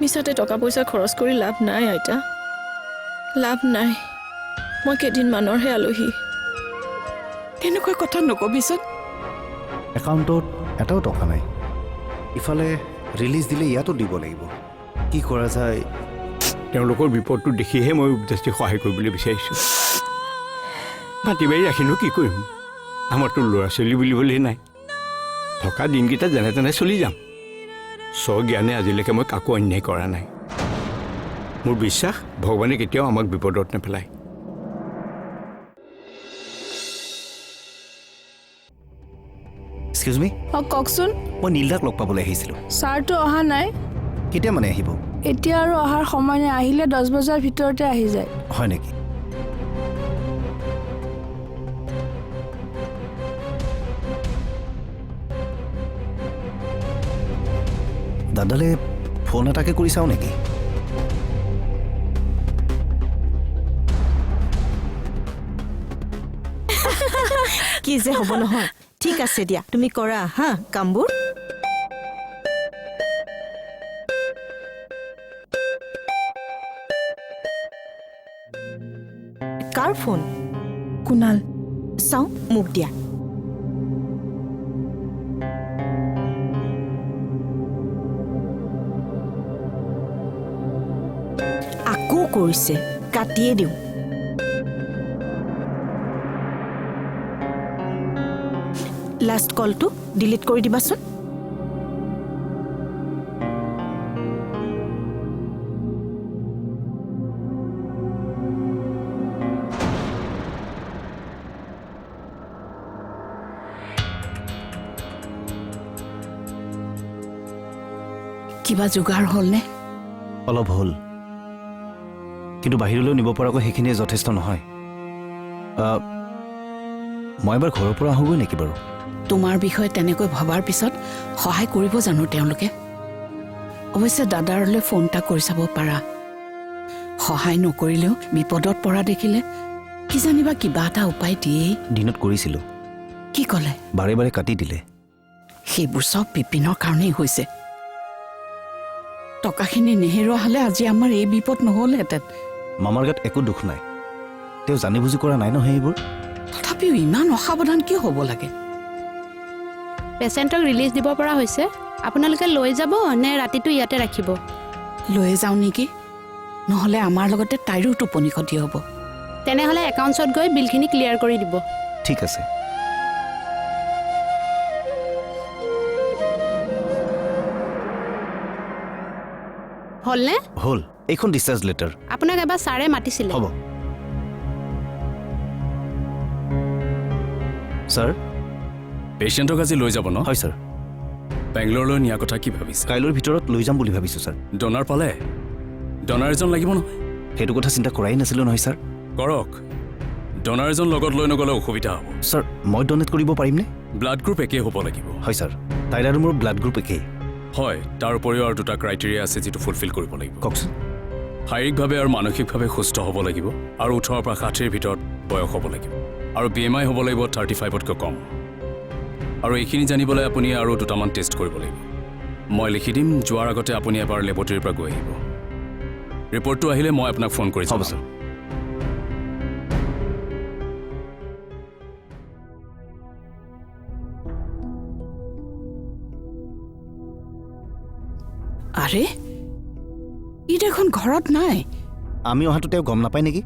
মিছাতে টকা পইচা খৰচ কৰি লাভ নাই আইতা লাভ নাই মই কেইদিনমানৰহে আলহী তেনেকুৱা কথা নকবিচোন একাউণ্টত এটাও টকা নাই ইফালে ৰিলিজ দিলে ইয়াতো দিব লাগিব কি কৰা যায় তেওঁলোকৰ বিপদটো দেখিহে মই উপদেষ্টি সহায় কৰিবলৈ বিচাৰিছোঁ মাটি বাৰী ৰাখিনো কি কৰিম আমাৰতো ল'ৰা ছোৱালী বুলিবলৈ নাই থকা দিনকেইটা যেনে তেনে চলি যাম স্বজ্ঞানে আজিলৈকে মই কাকো অন্যায় কৰা নাই মোৰ বিশ্বাস ভগৱানে কেতিয়াও আমাক বিপদত নেপেলায় এক্সকিউজ মি কওকচোন মই নীলদাক লগ পাবলৈ আহিছিলোঁ ছাৰটো অহা নাই কেতিয়া মানে আহিব এতিয়া আৰু অহাৰ সময় নাই আহিলে 10 বজাৰ ভিতৰতে আহি যায় হয় নেকি দাদালে ফোন এটাকে কৰি চাওঁ নেকি কি যে হ'ব নহয় ঠিক আছে দিয়া তুমি কৰা হা কামবোৰ কাৰ ফোন কুনাল চাওঁ মোক দিয়া আকৌ কৰিছে কাটিয়ে দিওঁ লাষ্ট কলটো ডিলিট কৰি দিবাচোন কিবা যোগাৰ হ'লনে অলপ হ'ল কিন্তু বাহিৰলৈ নিব পৰাকৈ সেইখিনিয়ে যথেষ্ট নহয় মই এবাৰ ঘৰৰ পৰা আহোগৈ নেকি বাৰু তোমাৰ বিষয়ে তেনেকৈ ভবাৰ পিছত সহায় কৰিব জানো তেওঁলোকে অৱশ্যে দাদাৰলৈ ফোন এটা কৰি চাব পাৰা সহায় নকৰিলেও বিপদত পৰা দেখিলে কি জানিবা কিবা এটা উপায় দিয়েই দিনত কৰিছিলোঁ কি ক'লে বাৰে বাৰে কাটি দিলে সেইবোৰ চব বিপিনৰ কাৰণেই হৈছে টকাখিনি নেহেৰুৱা হ'লে আজি আমাৰ এই বিপদ নহ'লহেঁতেন মামাৰ গাত একো দুখ নাই তেওঁ জানি বুজি কৰা নাই নহয় এইবোৰ তথাপিও ইমান অসাৱধান কিয় হ'ব লাগে পেচেণ্টক ৰিলিজ দিব পৰা হৈছে আপোনালোকে লৈ যাব নে ৰাতিটো ইয়াতে ৰাখিব লৈ যাওঁ নেকি নহ'লে আমাৰ লগতে তাইৰো টোপনি ক্ষতি হ'ব তেনেহ'লে একাউণ্টছত গৈ বিলখিনি ক্লিয়াৰ কৰি দিব ঠিক আছে হ'লনে হ'ল এইখন ডিচাৰ্জ লেটাৰ আপোনাক এবাৰ ছাৰে মাতিছিলে হ'ব ছাৰ পেচেণ্টক আজি লৈ যাব ন হয় ছাৰ বেংগলোৰলৈ নিয়াৰ কথা কি ভাবিছে কাইলৈৰ ভিতৰত লৈ যাম বুলি ভাবিছোঁ ছাৰ ডনাৰ পালে ডনাৰ এজন লাগিব নহয় সেইটো কথা চিন্তা কৰাই নাছিলোঁ নহয় ছাৰ কৰক ডনাৰ এজন লগত লৈ নগ'লে অসুবিধা হ'ব ছাৰ মই ডনেট কৰিব পাৰিমনে ব্লাড গ্ৰুপ একেই হ'ব লাগিব হয় ছাৰ তাইৰ আৰু মোৰ ব্লাড গ্ৰুপ একেই হয় তাৰ উপৰিও আৰু দুটা ক্ৰাইটেৰিয়া আছে যিটো ফুলফিল কৰিব লাগিব কওকচোন শাৰীৰিকভাৱে আৰু মানসিকভাৱে সুস্থ হ'ব লাগিব আৰু 18 পৰা 60ৰ ভিতৰত বয়স হ'ব লাগিব আৰু BMI হ'ব লাগিব 35তকৈ কম আৰু এইখিনি জানিবলৈ আপুনি আৰু দুটামান টেষ্ট কৰিব লাগিব মই লিখি দিম যোৱাৰ আগতে আপুনি এবাৰ লেবৰেটৰীৰ পৰা গৈ আহিব ৰিপৰ্টটো আহিলে মই আপোনাক ফোন কৰি হ'ব ছাৰ আৰে ই দেখোন ঘৰত নাই আমি অহাটো তেওঁ গম নাপায় নেকি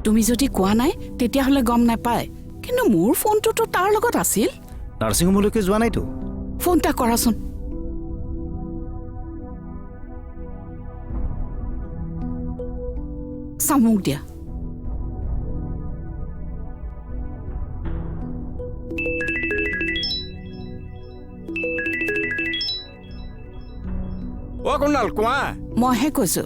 তুমি যদি কোৱা নাই তেতিয়াহ'লে গম নাপায় কিন্তু মোৰ ফোনটোতো তাৰ লগত আছিল নাৰ্ছিং হোমলৈকে যোৱা নাইতো ফোন এটা কৰাচোন চামুক দিয়া অ কুণাল কোৱা মইহে কৈছো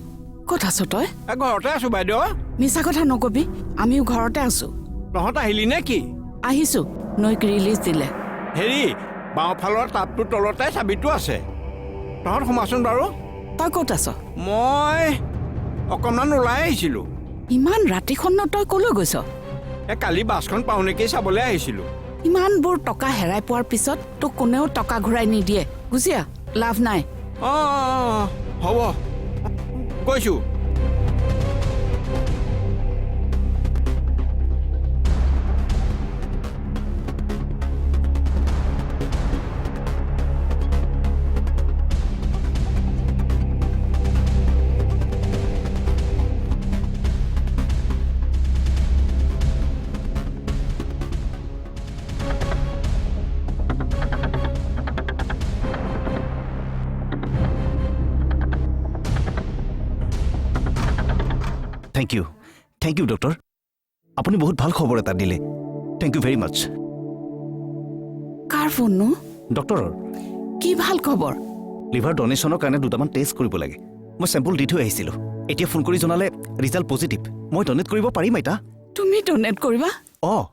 ক'ত আছ তই ঘৰতে আছো বাইদেউ মিছা কথা নকবি আমিও ঘৰতে আছো তহঁত আহিলি নে কি আহিছো নৈক ৰিলিজ দিলে হেৰি বাওঁফালৰ টাবটোৰ তলতে চাবিটো আছে তহঁত সোমাচোন বাৰু তই ক'ত আছ মই অকণমান ওলাই আহিছিলোঁ ইমান ৰাতিখন তই ক'লৈ গৈছ কালি বাছখন পাওঁ নেকি চাবলৈ আহিছিলোঁ ইমানবোৰ টকা হেৰাই পোৱাৰ পিছত তোক কোনেও টকা ঘূৰাই নিদিয়ে বুজিয়া লাভ নাই হ'ব গৈছোঁ। Thank you doctor. আপুনি বহুত ভাল খবৰ এটা দিলে। Thank you very much. কাৰ ফোননো? ডক্টৰৰ কি ভাল খবৰ? লিভাৰ ডনেশ্যনৰ কাৰণে দুটামান টেষ্ট কৰিব লাগে। মই চেম্পল দি থৈ আহিছিলোঁ। এতিয়া ফোন কৰি জনালে ৰিজাল্ট পজিটিভ। মই ডনেট কৰিব পাৰিম আইতা? তুমি ডনেট কৰিবা? অঁ।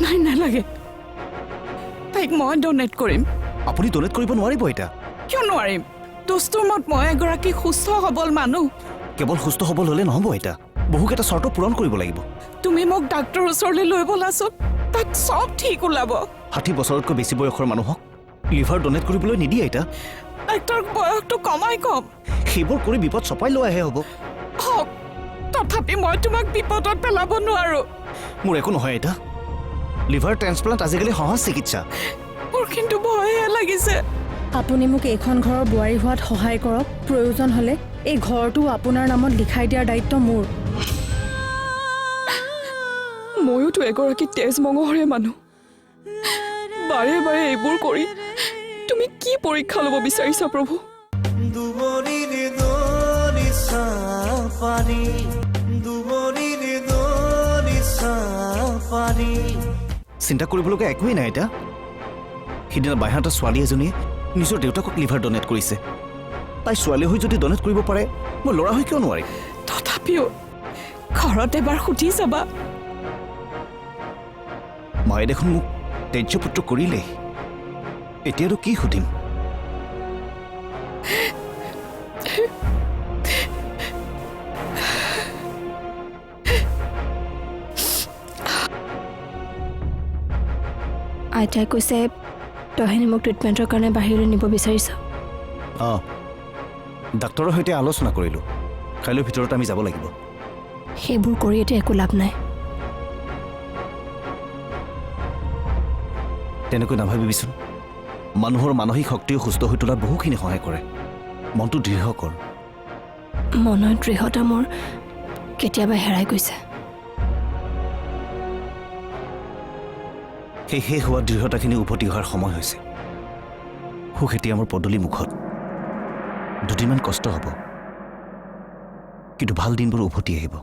নাই নালাগে, তাইক মই ডনেট কৰিম। আপুনি ডনেট কৰিব নোৱাৰিব আইতা। কিয় নোৱাৰিম? দোস্তৰ মত মই এগৰাকী সুস্থ সবল মানুহ। কেৱল সুস্থ সবল হ'লে নহ'ব আইতা, বহুকেইটা চৰ্ত পূৰণ কৰিব লাগিব। তুমি মোক ডাক্তৰৰ ওচৰলৈ লৈ বলাচোন, তাত চব ঠিক ওলাব। 60 বছৰতকৈ বেছি বয়সৰ মানুহক লিভাৰ ডনেট কৰিবলৈ নিদিয়ে আইতা। ডাক্তৰ বয়সটো কমাই কম। সেইবোৰ কৰি বিপদ চপাই লোৱাহে হ'ব। হওক, তথাপি মই তোমাক বিপদত পেলাব নোৱাৰো। মোৰ একো নহয় আইতা। লিভাৰ ট্ৰেন্সপ্লাণ্ট আজিকালি সহজ চিকিৎসা। মোৰ কিন্তু ভয়হে লাগিছে। আপুনি মোক এইখন ঘৰৰ বোৱাৰী হোৱাত সহায় কৰক। প্ৰয়োজন হ'লে এই ঘৰটো আপোনাৰ নামত লিখাই দিয়াৰ দায়িত্ব মোৰ। ময়োতো এগৰাকী তেজ মঙহৰে মানুহ। বাৰে বাৰে এইবোৰ কৰি তুমি কি পৰীক্ষা ল'ব বিচাৰিছা প্ৰভু? চিন্তা কৰিবলগীয়া একোৱেই নাই আইতা। সিদিনা বাইহাটা ছোৱালী এজনীয়ে নিজৰ দেউতাকক লিভাৰ ডনেট কৰিছে। তাই ছোৱালী হৈ যদি ডনেট কৰিব পাৰে, মই ল'ৰা হৈ কিয় নোৱাৰিম? তথাপিও ঘৰত এবাৰ সুধি চাবা। মায়ে দেখোন মোক তেজ্যপুত্ৰ কৰিলেই, এতিয়াতো কি সুধিম? আইতাই কৈছে তহেনি মোক ট্ৰিটমেণ্টৰ কাৰণে বাহিৰলৈ নিব বিচাৰিছ। অঁ, ডাক্তৰৰ সৈতে আলোচনা কৰিলোঁ। কাইলৈৰ ভিতৰত আমি যাব লাগিব। সেইবোৰ কৰি এতিয়া একো লাভ নাই। তেনেকৈ নাভাবিবিচোন। মানুহৰ মানসিক শক্তিও সুস্থ হৈ তোলাত বহুখিনি সহায় কৰে। মনটো দৃঢ় কৰ। মনৰ দৃঢ়তা মোৰ কেতিয়াবা হেৰাই গৈছে। সেই শেষ হোৱা দৃঢ়তাখিনি উভতি অহাৰ সময় হৈছে। সুখ এতিয়া মোৰ পদূলি মুখত। দুদিনমান কষ্ট হ'ব, কিন্তু ভাল দিনবোৰ উভতি আহিব।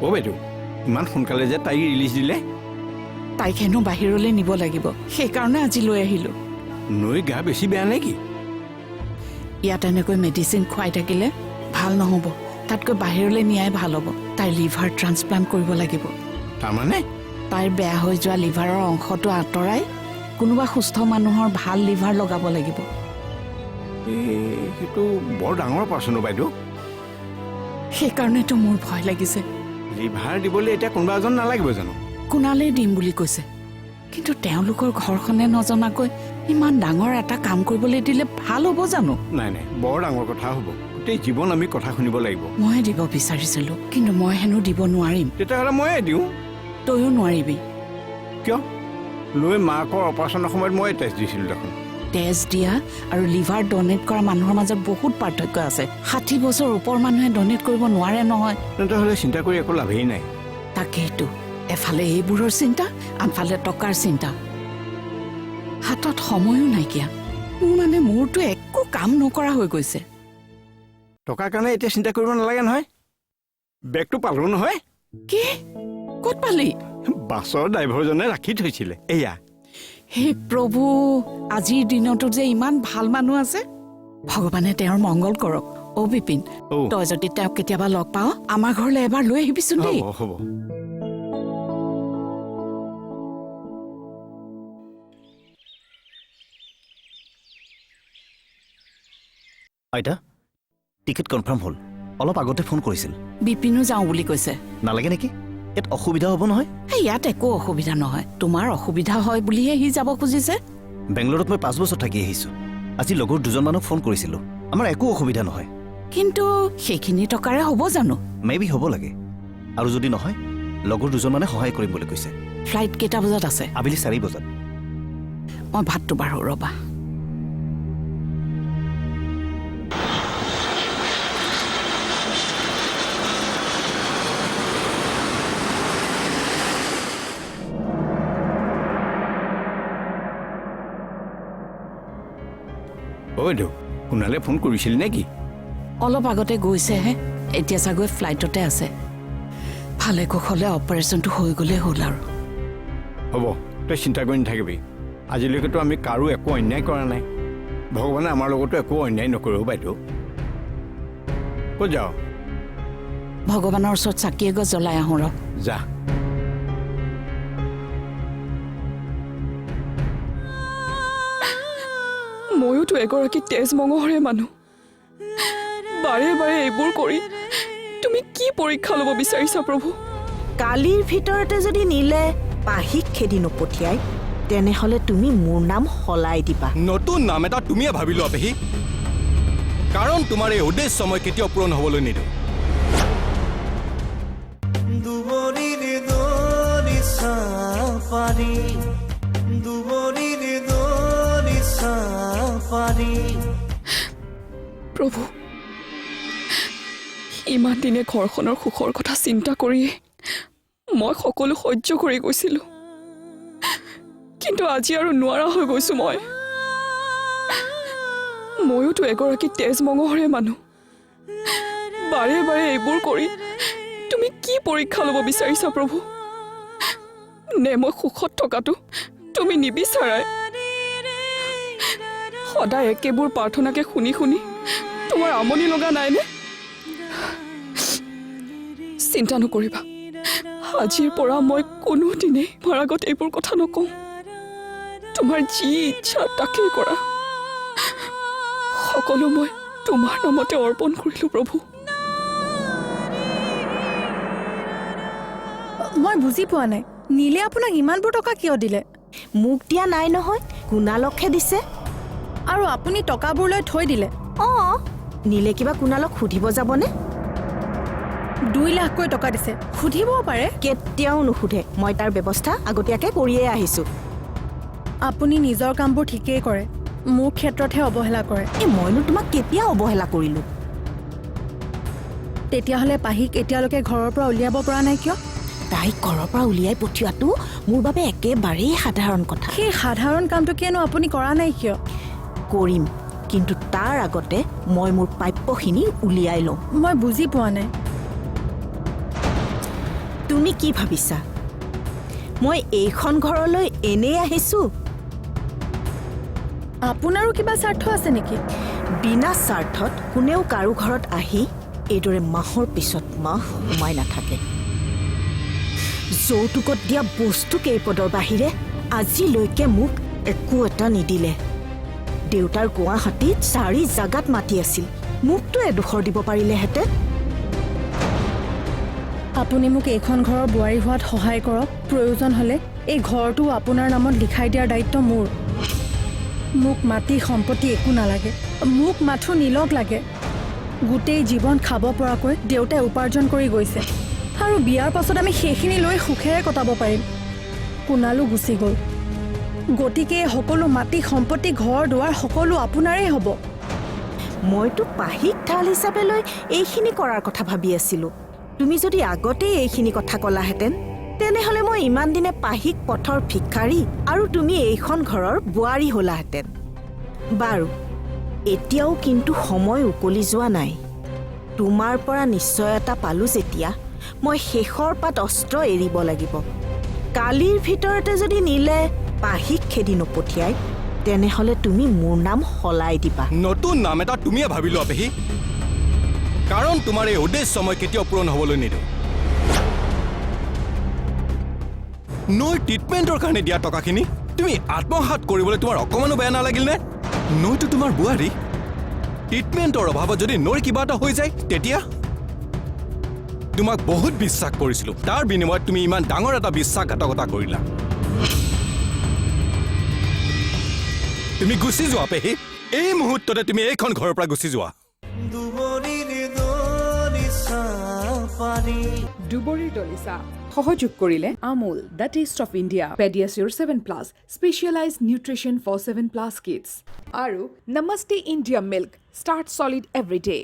অ' বাইদেউ, ইমান সোনকালে যে তাইক ৰিলিজ দিলে? তাইক হেনো বাহিৰলৈ নিব লাগিব, সেইকাৰণে আজি লৈ আহিলোঁ। নৈ গা বেছি বেয়া নেকি? ইয়াত এনেকৈ মেডিচিন খুৱাই থাকিলে ভাল নহ'ব। তাতকৈ বাহিৰলৈ নিয়াই ভাল হ'ব। তাইৰ লিভাৰ ট্ৰান্সপ্লাণ্ট কৰিব লাগিব। তাৰমানে তাইৰ বেয়া হৈ যোৱা লিভাৰৰ অংশটো আঁতৰাই কোনোবা সুস্থ মানুহৰ ভাল লিভাৰ লগাব লাগিব। সেইটো বৰ ডাঙৰ পাৰ্চন বাইদেউ। সেইকাৰণেতো মোৰ ভয় লাগিছে। লিভাৰ দিবলৈ এতিয়া কোনোবা এজন নালাগিব জানো? কোনালেই দিম বুলি কৈছে, কিন্তু তেওঁলোকৰ ঘৰখনে নজনাকৈ ইমান ডাঙৰ এটা কাম কৰিবলৈ দিলে ভাল হ'ব জানো? নাই নাই, বৰ ডাঙৰ কথা হ'ব। গোটেই জীৱন আমি কথা শুনিব লাগিব। ময়ে দিব বিচাৰিছিলোঁ, কিন্তু মই হেনো দিব নোৱাৰিম। তেতিয়াহ'লে ময়ে দিওঁ। তয়ো নোৱাৰিবি। কিয়? লৈ মাকৰ অপাৰেশ্যনৰ সময়ত ময়ে টেষ্ট দিছিলোঁ দেখোন। তেজ দিয়া আৰু লিভাৰ ডনেট কৰা মানুহৰ মাজত বহুত পাৰ্থক্য আছে। 60 বছৰ ওপৰ মানুহে ডনেট কৰিব নোৱাৰে নহয়। তেতিয়াহ'লে চিন্তা কৰি একো লাভেই নাই। তাকেইতো, এফালে এইবোৰৰ চিন্তা, আনফালে টকাৰ চিন্তা। হাতত সময়ো নাইকিয়া। মোৰতো একো কাম নকৰা হৈ গৈছে। টকাৰ কাৰণে এতিয়া চিন্তা কৰিব নালাগে নহয়। বেগটো পালোঁ নহয়। কি? ক'ত পালি? বাছৰ ড্ৰাইভাৰজনে ৰাখি থৈছিলে। এয়া। হে প্ৰভু, আজিৰ দিনতো যে ইমান ভাল মানুহ আছে। ভগৱানে তেওঁৰ মংগল কৰক। অ' বিপিন, তই যদি তেওঁক কেতিয়াবা লগ পাৱ, আমাৰ ঘৰলৈ এবাৰ লৈ আহিবিচোন দেই। হ'ব। আইতা, টিকেট কনফাৰ্ম হ'ল। অলপ আগতে ফোন কৰিছিল। বিপিনো যাওঁ বুলি কৈছে। নালাগে নেকি? ইয়াত অসুবিধা হ'ব নহয়? এই ইয়াত একো অসুবিধা নহয়, তোমাৰ অসুবিধা হয় বুলিহে সি যাব খুজিছে। বেংগলোৰত মই 5 বছৰ থাকি আহিছোঁ। আজি লগৰ 2জন মানুহক ফোন কৰিছিলোঁ, আমাৰ একো অসুবিধা নহয়। কিন্তু সেইখিনি টকাৰে হ'ব জানো? মেবি হ'ব লাগে, আৰু যদি নহয় লগৰ 2জন মানে সহায় কৰিম বুলি কৈছে। ফ্লাইট কেইটা বজাত আছে? আবেলি 4 বজাত। মই ভাতটো বাৰু ৰ'বা। অ' বাইদেউ, শুনালে ফোন কৰিছিল নেকি? অলপ আগতে গৈছেহে, এতিয়া চাগৈ ফ্লাইটতে আছে। ভালে কুশলে অপাৰেশ্যনটো হৈ গ'লেই হ'ল আৰু। হ'ব, তই চিন্তা কৰি নাথাকিবি। আজিলৈকেতো আমি কাৰো একো অন্যায় কৰা নাই। ভগৱানে আমাৰ লগতো একো অন্যায় নকৰিব বাইদেউ। ক'ত যাওঁ? ভগৱানৰ ওচৰত চাকি এগছ জ্বলাই আহোঁ ৰ। যা। ময়োতো এগৰাকী তেজ মঙহৰে মানুহ। বাৰে বাৰে এইবোৰ কৰি তুমি কি পৰীক্ষা ল'ব বিচাৰিছা প্ৰভু? কালিৰ ভিতৰতে যদি নীলে পাহিক খেদি নপঠিয়াই তেনেহলে তুমি মোৰ নাম সলাই দিবা। নতুন নাম এটা তুমিয়ে ভাবি লোৱা পেহী, কাৰণ তোমাৰ এই উদ্দেশ্য মই কেতিয়াও পূৰণ হ'বলৈ নিদিওঁ। প্ৰভু, ইমান দিনে ঘৰখনৰ সুখৰ কথা চিন্তা কৰিয়ে মই সকলো সহ্য কৰি গৈছিলোঁ, কিন্তু আজি আৰু নোৱাৰা হৈ গৈছোঁ। ময়োতো এগৰাকী তেজ মঙহৰে মানুহ। বাৰে বাৰে এইবোৰ কৰি তুমি কি পৰীক্ষা ল'ব বিচাৰিছা প্ৰভু? নে মই সুখত থকাটো তুমি নিবিচাৰাই? সদায় একেবোৰ প্ৰাৰ্থনাকে শুনি শুনি তোমাৰ আমনি লগা নাইনে? চিন্তা নকৰিবা, আজিৰ পৰা মই কোনোদিনেই তোমাৰ আগত এইবোৰ কথা নকওঁ। তোমাৰ যি ইচ্ছা তাকেই কৰা। সকলো মই তোমাৰ নামতে অৰ্পণ কৰিলোঁ প্ৰভু। মই বুজি পোৱা নাই, নীলে আপোনাক ইমানবোৰ টকা কিয় দিলে? মোক দিয়া নাই নহয়, কুণালকহে দিছে। আৰু আপুনি টকাবোৰ লৈ থৈ দিলে? অঁ, নীলে কিবা কুণালক সুধিব যাবনে? 2 লাখকৈ টকা দিছে, সুধিব পাৰে। কেতিয়াও নুসুধে, মই তাৰ ব্যৱস্থা আগতীয়াকৈ কৰিয়ে আহিছোঁ। আপুনি নিজৰ কামবোৰ ঠিকেই কৰে, মোৰ ক্ষেত্ৰতহে অৱহেলা কৰে। মইনো তোমাক কেতিয়া অৱহেলা কৰিলোঁ? তেতিয়াহ'লে পাহিক এতিয়ালৈকে ঘৰৰ পৰা উলিয়াব পৰা নাই কিয়? তাইক ঘৰৰ পৰা উলিয়াই পঠিওৱাটো মোৰ বাবে একেবাৰেই সাধাৰণ কথা। সেই সাধাৰণ কামটো কিয়নো আপুনি কৰা নাই কিয়? কৰিম, কিন্তু তাৰ আগতে মই মোৰ প্ৰাপ্যখিনি উলিয়াই লওঁ। মই বুজি পোৱা নাই। তুমি কি ভাবিছা মই এইখন ঘৰলৈ এনেই আহিছোঁ? আপোনাৰো কিবা স্বাৰ্থ আছে নেকি? বিনা স্বাৰ্থত কোনেও কাৰো ঘৰত আহি এইদৰে মাহৰ পিছত মাহ সোমাই নাথাকে। যৌতুকত দিয়া বস্তু কেইপদৰ বাহিৰে আজিলৈকে মোক একো এটা নিদিলে। দেউতাৰ গুৱাহাটীত 4 জাগাত মাতি আছিল, মোকতো এডোখৰ দিব পাৰিলেহেঁতেন। আপুনি মোক এইখন ঘৰৰ বোৱাৰী হোৱাত সহায় কৰক। প্ৰয়োজন হ'লে এই ঘৰটো আপোনাৰ নামত লিখাই দিয়াৰ দায়িত্ব মোৰ। মোক মাটি সম্পত্তি একো নালাগে, মোক মাথো নীলক লাগে। গোটেই জীৱন খাব পৰাকৈ দেউতাই উপাৰ্জন কৰি গৈছে, আৰু বিয়াৰ পাছত আমি সেইখিনি লৈ সুখেৰে কটাব পাৰিম। কুণালো গুচি গ'ল, গতিকে সকলো মাটি সম্পত্তি ঘৰ দুৱাৰ সকলো আপোনাৰেই হ'ব। মইতো পাহিক ঢাল হিচাপে লৈ এইখিনি কৰাৰ কথা ভাবি আছিলোঁ। তুমি যদি আগতেই এইখিনি কথা ক'লাহেঁতেন তেনেহ'লে মই ইমান দিনে পাহিক পথৰ ভিক্ষাৰী আৰু তুমি এইখন ঘৰৰ বোৱাৰী হ'লাহেঁতেন। বাৰু, এতিয়াও কিন্তু সময় উকলি যোৱা নাই। তোমাৰ পৰা নিশ্চয়তা পালোঁ যেতিয়া মই শেষৰ পাত অস্ত্ৰ এৰিব লাগিব। কালিৰ ভিতৰতে যদি নীলে পাহিক খেদি নপঠিয়াই তেনেহ'লে তুমি মোৰ নাম সলাই দিবা। নতুন নাম এটা তুমিয়ে ভাবি লোৱা পেহী, কাৰণ তোমাৰ এই উদ্দেশ্য মই কেতিয়াও পূৰণ হ'বলৈ নিদিওঁ। নৈৰ ট্ৰিটমেণ্টৰ কাৰণে দিয়া টকাখিনি তুমি আত্মসাৎ কৰিবলৈ তোমাৰ অকণমানো বেয়া নালাগিল নে? নৈটো তোমাৰ বোৱাৰী, ট্ৰিটমেণ্টৰ অভাৱত যদি নৈৰ কিবা এটা হৈ যায় তেতিয়া তোমাক বহুত বিশ্বাস কৰিছিলোঁ তাৰ বিনিময়ত তুমি ইমান ডাঙৰ এটা বিশ্বাসঘাতকতা কৰিলা তুমি গুচি যোৱা পেহী এই মুহূৰ্ততে তুমি এইখন ঘৰৰ পৰা গুচি যোৱা দুবৰিৰ দলিচা সহযোগ কৰিলে Amul the taste of India PediaSure 7+ specialized nutrition for 7+ kids আৰু Namaste India milk start solid every day